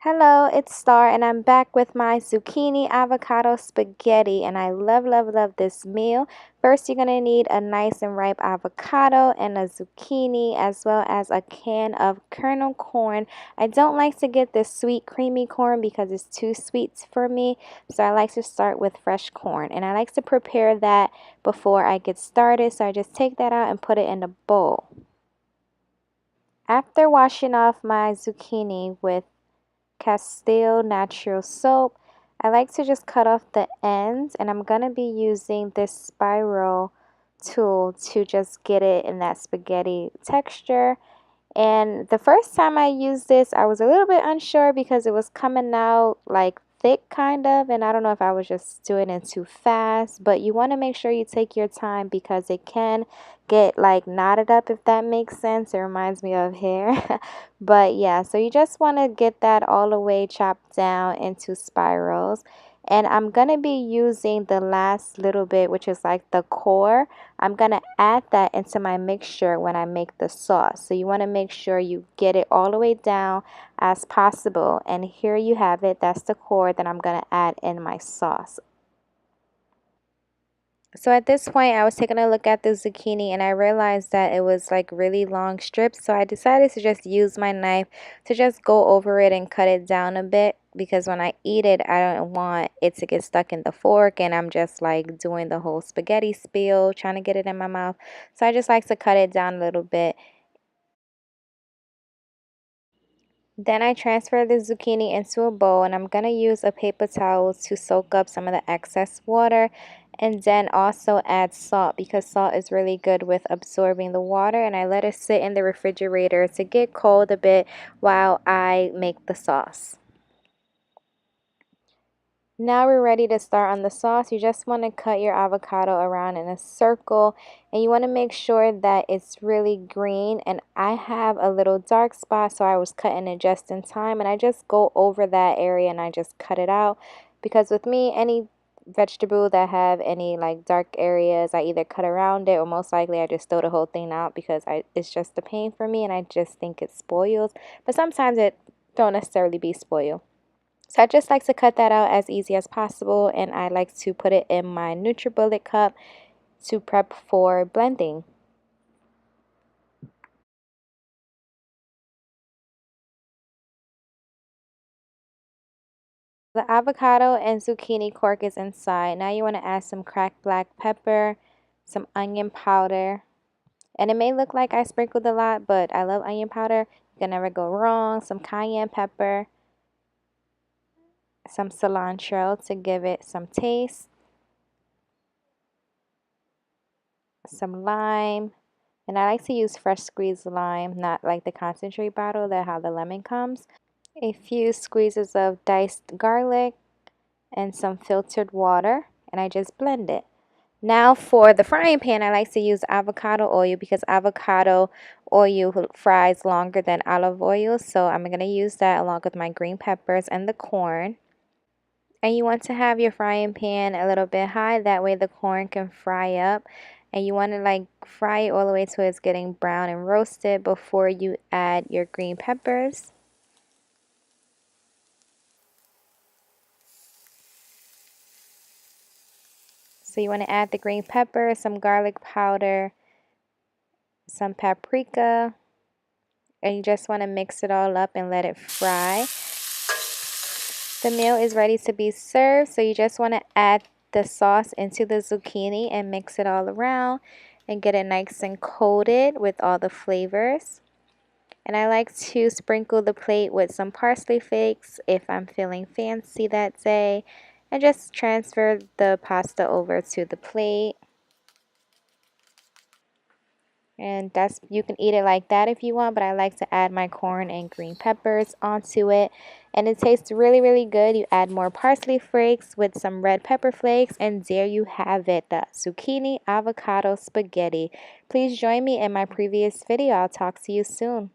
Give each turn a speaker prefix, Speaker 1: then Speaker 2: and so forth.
Speaker 1: Hello, it's Star, and I'm back with my zucchini avocado spaghetti, and I love, love, love this meal. First, you're going to need a nice and ripe avocado and a zucchini, as well as a can of kernel corn. I don't like to get the sweet, creamy corn because it's too sweet for me, so I like to start with fresh corn, and I like to prepare that before I get started, so I just take that out and put it in a bowl. After washing off my zucchini with Castile natural soap, I like to just cut off the ends, and I'm going to be using this spiral tool to just get it in that spaghetti texture. And the first time I used this, I was a little bit unsure because it was coming out like thick kind of, and I don't know if I was just doing it too fast, but you want to make sure you take your time because it can get like knotted up, if that makes sense. It reminds me of hair. But yeah, so you just want to get that all the way chopped down into spirals. And I'm going to be using the last little bit, which is like the core. I'm going to add that into my mixture when I make the sauce. So you want to make sure you get it all the way down as possible. And here you have it. That's the core that I'm going to add in my sauce. So at this point, I was taking a look at the zucchini and I realized that it was like really long strips. So I decided to just use my knife to just go over it and cut it down a bit, because when I eat it, I don't want it to get stuck in the fork and I'm just like doing the whole spaghetti spiel, trying to get it in my mouth. So I just like to cut it down a little bit. Then I transfer the zucchini into a bowl, and I'm going to use a paper towel to soak up some of the excess water, and then also add salt because salt is really good with absorbing the water, and I let it sit in the refrigerator to get cold a bit while I make the sauce. Now we're ready to start on the sauce. You just want to cut your avocado around in a circle, and you want to make sure that it's really green. And I have a little dark spot, so I was cutting it just in time, and I just go over that area and I just cut it out, because with me, any vegetable that have any like dark areas, I either cut around it or most likely I just throw the whole thing out because it's just a pain for me and I just think it spoils. But sometimes it don't necessarily be spoiled. So I just like to cut that out as easy as possible, and I like to put it in my NutriBullet cup to prep for blending. The avocado and zucchini cork is inside. Now you want to add some cracked black pepper, some onion powder, and it may look like I sprinkled a lot, but I love onion powder. You can never go wrong. Some cayenne pepper, some cilantro to give it some taste, some lime. And I like to use fresh squeezed lime, not like the concentrate bottle that how the lemon comes. A few squeezes of diced garlic and some filtered water, and I just blend it. Now for the frying pan, I like to use avocado oil because avocado oil fries longer than olive oil. So I'm going to use that along with my green peppers and the corn. And you want to have your frying pan a little bit high, that way the corn can fry up. And you want to like fry it all the way till it's getting brown and roasted before you add your green peppers. So you want to add the green pepper, some garlic powder, some paprika, and you just want to mix it all up and let it fry. The meal is ready to be served, so you just want to add the sauce into the zucchini and mix it all around and get it nice and coated with all the flavors. And I like to sprinkle the plate with some parsley flakes if I'm feeling fancy that day, and just transfer the pasta over to the plate. And that's, you can eat it like that if you want, but I like to add my corn and green peppers onto it, and it tastes really, really good. You add more parsley flakes with some red pepper flakes, and there you have it, the zucchini avocado spaghetti. Please join me in my previous video. I'll talk to you soon.